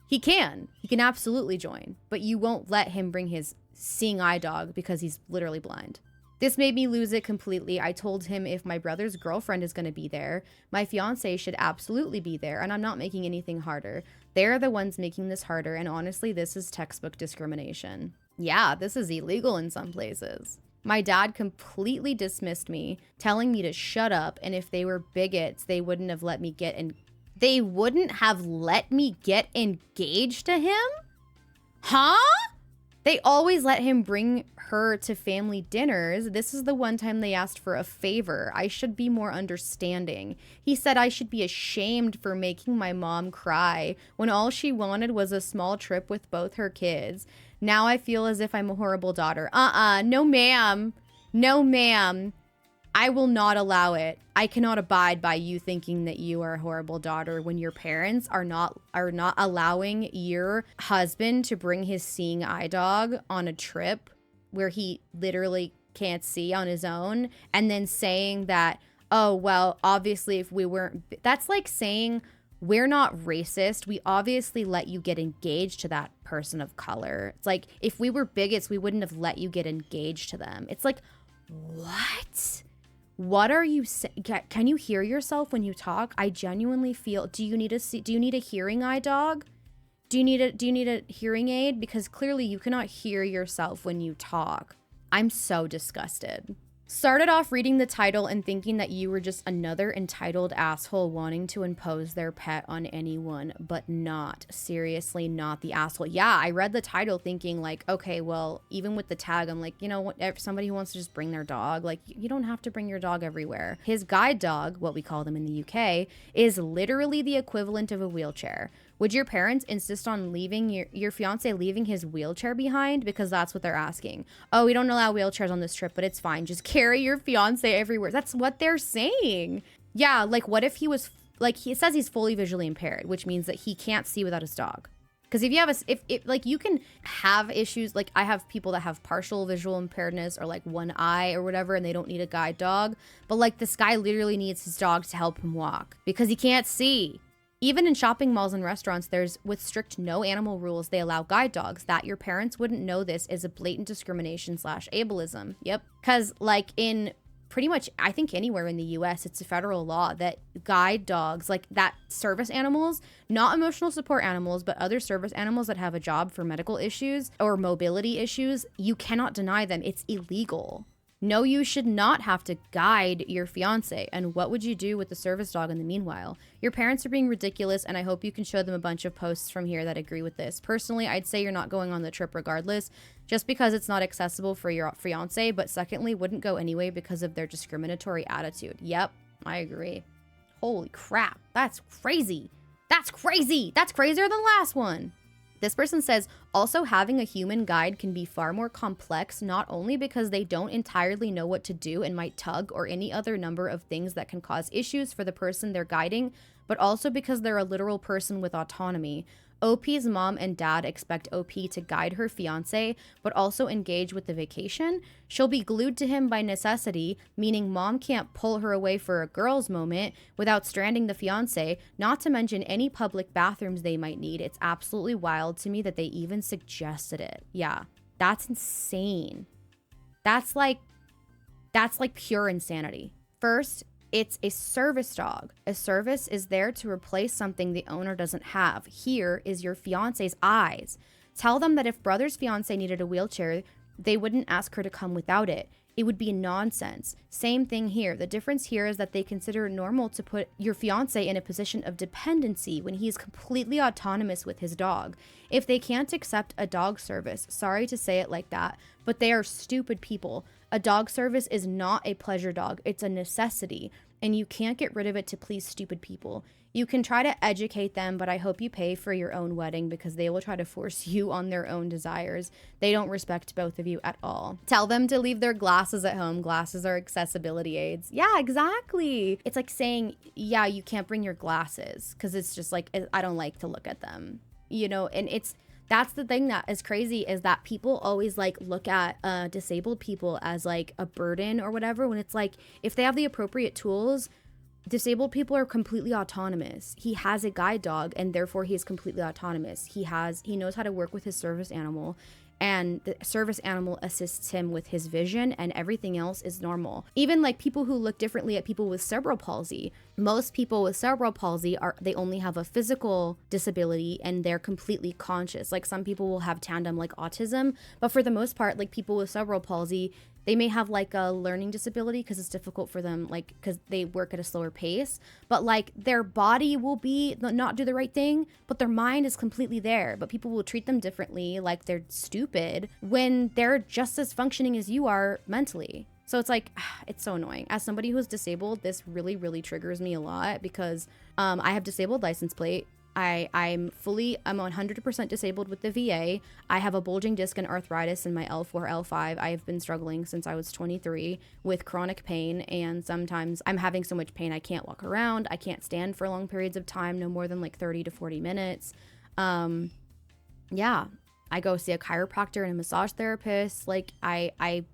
He can absolutely join, but you won't let him bring his seeing eye dog because he's literally blind. This made me lose it completely. I told him if my brother's girlfriend is going to be there, my fiance should absolutely be there, and I'm not making anything harder. They're the ones making this harder, and honestly, this is textbook discrimination. Yeah, this is illegal in some places. My dad completely dismissed me, telling me to shut up, and if they were bigots, they wouldn't have let me get engaged to him? Huh? They always let him bring her to family dinners. This is the one time they asked for a favor. I should be more understanding. He said I should be ashamed for making my mom cry when all she wanted was a small trip with both her kids. Now I feel as if I'm a horrible daughter. No ma'am. No ma'am. I will not allow it. I cannot abide by you thinking that you are a horrible daughter when your parents are not allowing your husband to bring his seeing eye dog on a trip where he literally can't see on his own, and then saying that, oh, well, obviously if we weren't, that's like saying we're not racist. We obviously let you get engaged to that person of color. It's like, if we were bigots, we wouldn't have let you get engaged to them. It's like, what? What are you saying? Can you hear yourself when you talk? I genuinely feel, do you need a hearing eye dog? Do you need a hearing aid? Because clearly you cannot hear yourself when you talk. I'm so disgusted. Started off reading the title and thinking that you were just another entitled asshole wanting to impose their pet on anyone, but not. Seriously, not the asshole. Yeah, I read the title thinking like, okay, well, even with the tag, I'm like, you know what, if somebody who wants to just bring their dog, like, you don't have to bring your dog everywhere. His guide dog, what we call them in the UK, is literally the equivalent of a wheelchair. Would your parents insist on leaving your fiance leaving his wheelchair behind? Because that's what they're asking. Oh, we don't allow wheelchairs on this trip, but it's fine. Just carry your fiance everywhere. That's what they're saying. Yeah, like what if he was, like he says he's fully visually impaired, which means that he can't see without his dog. Because if you have if like you can have issues, like I have people that have partial visual impairedness or like one eye or whatever, and they don't need a guide dog. But like this guy literally needs his dog to help him walk because he can't see. Even in shopping malls and restaurants, there's with strict no animal rules, they allow guide dogs. That your parents wouldn't know this is a blatant discrimination / ableism. Yep. Because like in pretty much, I think anywhere in the US, it's a federal law that guide dogs, like that service animals, not emotional support animals, but other service animals that have a job for medical issues or mobility issues, you cannot deny them. It's illegal. No, you should not have to guide your fiance. And what would you do with the service dog in the meanwhile? Your parents are being ridiculous, and I hope you can show them a bunch of posts from here that agree with this. Personally, I'd say you're not going on the trip regardless, just because it's not accessible for your fiance, but secondly, wouldn't go anyway because of their discriminatory attitude. Yep, I agree. Holy crap, that's crazy. That's crazy. That's crazier than the last one. This person says, also having a human guide can be far more complex, not only because they don't entirely know what to do and might tug or any other number of things that can cause issues for the person they're guiding, but also because they're a literal person with autonomy. OP's mom and dad expect OP to guide her fiance, but also engage with the vacation. She'll be glued to him by necessity, meaning mom can't pull her away for a girl's moment without stranding the fiance, not to mention any public bathrooms they might need. It's absolutely wild to me that they even suggested it. Yeah, that's insane. That's like pure insanity. First, it's a service dog. A service is there to replace something the owner doesn't have. Here is your fiance's eyes. Tell them that if brother's fiance needed a wheelchair, they wouldn't ask her to come without it. It would be nonsense. Same thing here. The difference here is that they consider it normal to put your fiance in a position of dependency when he is completely autonomous with his dog. If they can't accept a dog service, sorry to say it like that, but they are stupid people. A dog service is not a pleasure dog. It's a necessity, and you can't get rid of it to please stupid people. You can try to educate them, but I hope you pay for your own wedding because they will try to force you on their own desires. They don't respect both of you at all. Tell them to leave their glasses at home. Glasses are accessibility aids. Yeah, exactly. It's like saying, yeah, you can't bring your glasses because it's just like, I don't like to look at them, you know, and that's the thing that is crazy is that people always like look at disabled people as like a burden or whatever, when it's like, if they have the appropriate tools, disabled people are completely autonomous. He has a guide dog and therefore he is completely autonomous. He knows how to work with his service animal, and the service animal assists him with his vision, and everything else is normal. Even like people who look differently at people with cerebral palsy. Most people with cerebral palsy they only have a physical disability and they're completely conscious. Like some people will have tandem like autism, but for the most part, like people with cerebral palsy, they may have like a learning disability because it's difficult for them, like because they work at a slower pace, but like their body will not do the right thing, but their mind is completely there. But people will treat them differently, like they're stupid, when they're just as functioning as you are mentally. So it's like, it's so annoying. As somebody who's disabled, this really, really triggers me a lot because I have disabled license plate. I'm 100% disabled with the VA. I have a bulging disc and arthritis in my L4, L5. I have been struggling since I was 23 with chronic pain, and sometimes I'm having so much pain I can't walk around. I can't stand for long periods of time, no more than like 30 to 40 minutes. Yeah, I go see a chiropractor and a massage therapist. Like I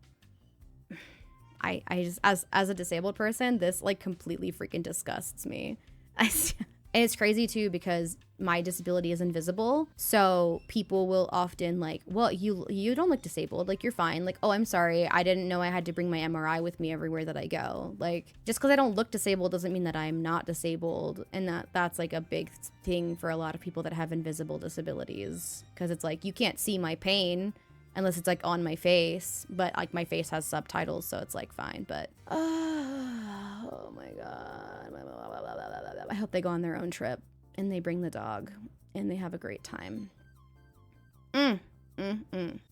just, as a disabled person, this like completely freaking disgusts me. And it's crazy too because my disability is invisible. So people will often like, well, you don't look disabled. Like, you're fine. Like, oh, I'm sorry. I didn't know I had to bring my MRI with me everywhere that I go. Like, just because I don't look disabled doesn't mean that I'm not disabled. And that's like a big thing for a lot of people that have invisible disabilities. Because it's like, you can't see my pain. unless it's like on my face, but like my face has subtitles, so it's like fine. But oh my God, I hope they go on their own trip and they bring the dog and they have a great time.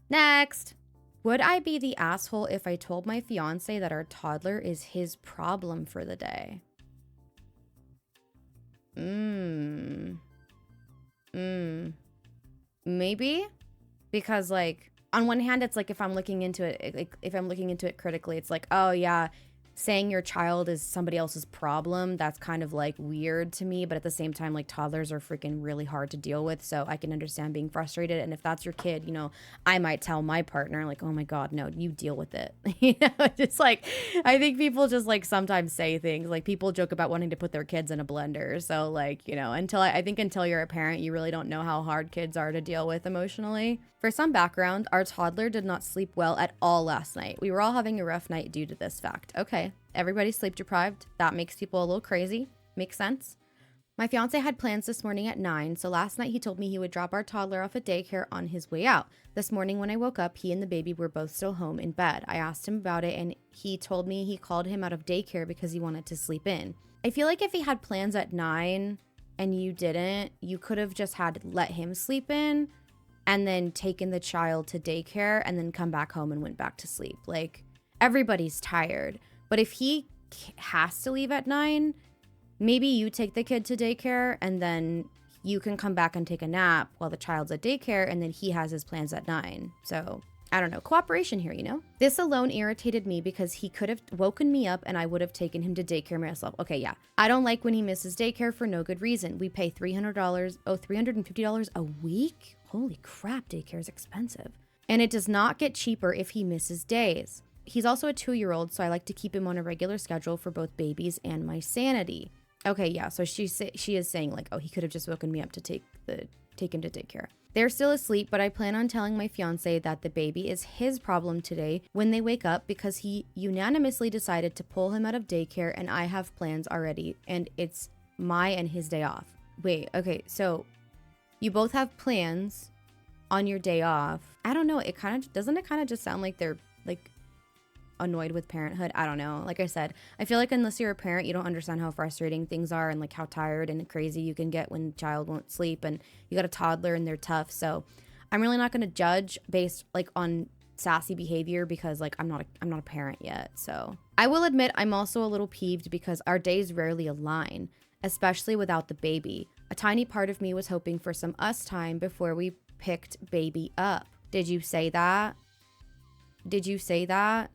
Next. Would I be the asshole if I told my fiance that our toddler is his problem for the day? Maybe, because like on one hand, it's like if I'm looking into it, like if I'm looking into it critically, it's like, oh yeah, saying your child is somebody else's problem, that's kind of like weird to me. But at the same time, like toddlers are freaking really hard to deal with, so I can understand being frustrated. And if that's your kid, you know, I might tell my partner like, oh my God, no, you deal with it. You know, just like, I think people just like sometimes say things like, people joke about wanting to put their kids in a blender. So like, you know, I think until you're a parent, you really don't know how hard kids are to deal with emotionally. For some background, our toddler did not sleep well at all last night. We were all having a rough night due to this fact. Okay, everybody's sleep deprived. That makes people a little crazy. Makes sense. My fiance had plans this morning at 9, so last night he told me he would drop our toddler off at daycare on his way out. This morning when I woke up, he and the baby were both still home in bed. I asked him about it and he told me he called him out of daycare because he wanted to sleep in. I feel like if he had plans at 9 and you didn't, you could have just had let him sleep in and then taken the child to daycare and then come back home and went back to sleep. Like, everybody's tired. But if he has to leave at 9, maybe you take the kid to daycare and then you can come back and take a nap while the child's at daycare, and then he has his plans at 9. So I don't know, cooperation here, you know? This alone irritated me because he could have woken me up and I would have taken him to daycare myself. Okay, yeah. I don't like when he misses daycare for no good reason. We pay $350 a week? Holy crap, daycare is expensive. And it does not get cheaper if he misses days. He's also a 2-year-old, so I like to keep him on a regular schedule for both babies and my sanity. Okay, yeah, so she is saying like, oh, he could have just woken me up to take him to daycare. They're still asleep, but I plan on telling my fiance that the baby is his problem today when they wake up because he unanimously decided to pull him out of daycare and I have plans already and it's my and his day off. Wait, okay, so you both have plans on your day off. I don't know, doesn't it kind of just sound like they're like annoyed with parenthood? I don't know. Like I said, I feel like unless you're a parent, you don't understand how frustrating things are and like how tired and crazy you can get when child won't sleep and you got a toddler and they're tough. So I'm really not going to judge based like on sassy behavior because like I'm not a parent yet. So I will admit I'm also a little peeved because our days rarely align, especially without the baby. A tiny part of me was hoping for some us time before we picked baby up. Did you say that? Did you say that?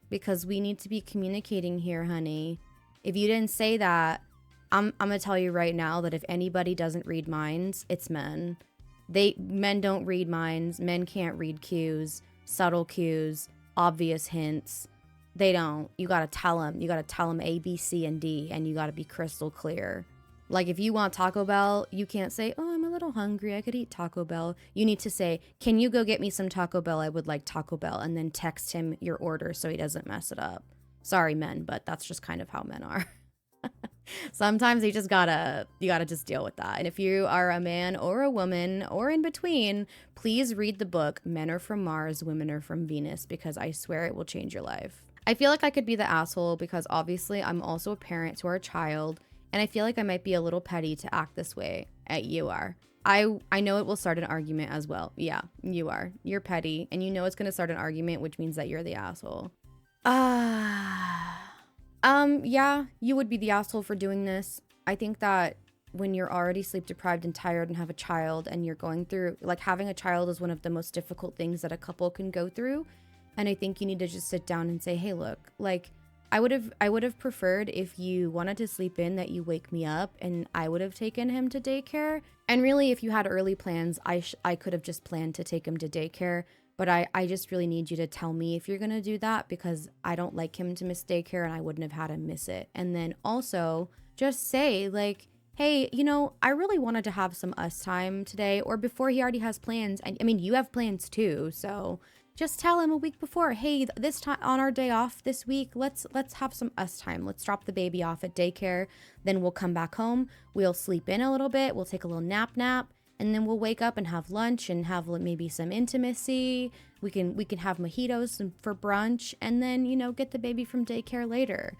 Because we need to be communicating here, honey. If you didn't say that, I'm gonna tell you right now that if anybody doesn't read minds, it's men. Men don't read minds. Men can't read cues, subtle cues, obvious hints. They don't. You gotta tell them. You gotta tell them A, B, C, and D, and you gotta be crystal clear. Like if you want Taco Bell, you can't say, oh, I'm a little hungry, I could eat Taco Bell. You need to say, can you go get me some Taco Bell? I would like Taco Bell. And then text him your order so he doesn't mess it up. Sorry, men, but that's just kind of how men are. Sometimes you gotta just deal with that. And if you are a man or a woman or in between, please read the book, Men Are From Mars, Women Are From Venus, because I swear it will change your life. I feel like I could be the asshole because obviously I'm also a parent to our child. And I feel like I might be a little petty to act this way. You are. I know it will start an argument as well. Yeah, you are. You're petty. And you know it's going to start an argument, which means that you're the asshole. Yeah, you would be the asshole for doing this. I think that when you're already sleep deprived and tired and have a child and you're going through, like having a child is one of the most difficult things that a couple can go through. And I think you need to just sit down and say, hey, look, like, I would have preferred if you wanted to sleep in that you wake me up and I would have taken him to daycare. And really, if you had early plans, I could have just planned to take him to daycare. But I just really need you to tell me if you're going to do that because I don't like him to miss daycare and I wouldn't have had him miss it. And then also just say like, hey, you know, I really wanted to have some us time today or before he already has plans. And I mean, you have plans too. So just tell him a week before, hey, this time on our day off this week, let's have some us time. Let's drop the baby off at daycare. Then we'll come back home. We'll sleep in a little bit. We'll take a little nap. and then we'll wake up and have lunch and have maybe some intimacy. We can have mojitos for brunch, and then, you know, get the baby from daycare later.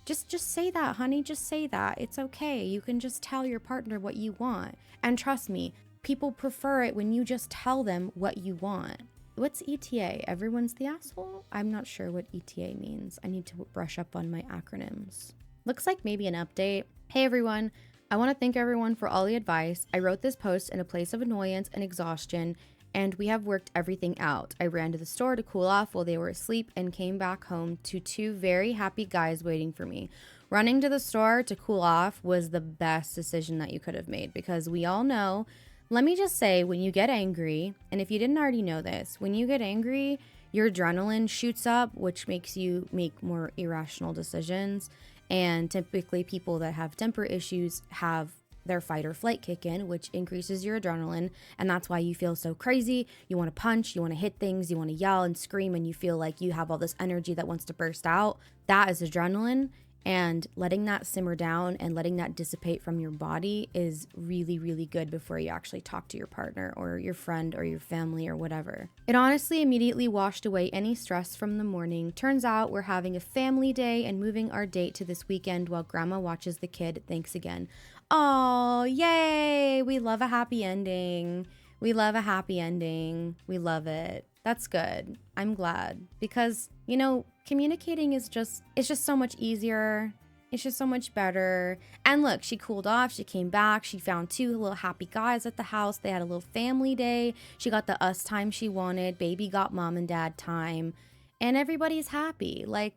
Just say that, honey. Just say that. It's okay. You can just tell your partner what you want. And trust me, people prefer it when you just tell them what you want. What's ETA? Everyone's the asshole? I'm not sure what ETA means. I need to brush up on my acronyms. Looks like maybe an update. Hey everyone, I want to thank everyone for all the advice. I wrote this post in a place of annoyance and exhaustion, and we have worked everything out. I ran to the store to cool off while they were asleep and came back home to 2 very happy guys waiting for me. Running to the store to cool off was the best decision that you could have made, because we all know, let me just say, when you get angry, and if you didn't already know this, when you get angry, your adrenaline shoots up, which makes you make more irrational decisions. And typically people that have temper issues have their fight or flight kick in, which increases your adrenaline. And that's why you feel so crazy. You want to punch, you want to hit things, you want to yell and scream, and you feel like you have all this energy that wants to burst out. That is adrenaline. And letting that simmer down and letting that dissipate from your body is really, really good before you actually talk to your partner or your friend or your family or whatever. It honestly immediately washed away any stress from the morning. Turns out we're having a family day and moving our date to this weekend while grandma watches the kid. Thanks again. Oh, yay! We love a happy ending. We love a happy ending. We love it. That's good. I'm glad, because, you know, communicating is just, it's just so much easier. It's just so much better. And look, she cooled off. She came back. She found 2 little happy guys at the house. They had a little family day. She got the us time she wanted. Baby got mom and dad time. And everybody's happy. Like,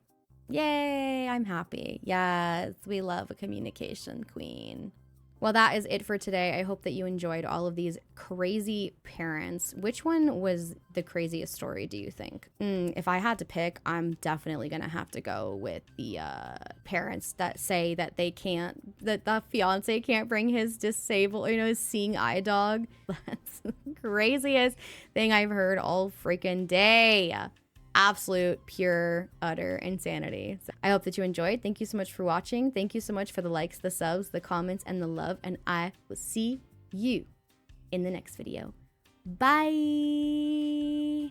yay, I'm happy. Yes, we love a communication queen. Well, that is it for today. I hope that you enjoyed all of these crazy parents. Which one was the craziest story, do you think? If I had to pick, I'm definitely going to have to go with the parents that say that they can't, that the fiance can't bring his disabled, you know, his seeing eye dog. That's the craziest thing I've heard all freaking day. Absolute, pure, utter insanity. So I hope that you enjoyed. Thank you so much for watching. Thank you so much for the likes, the subs, the comments, and the love. And I will see you in the next video. Bye.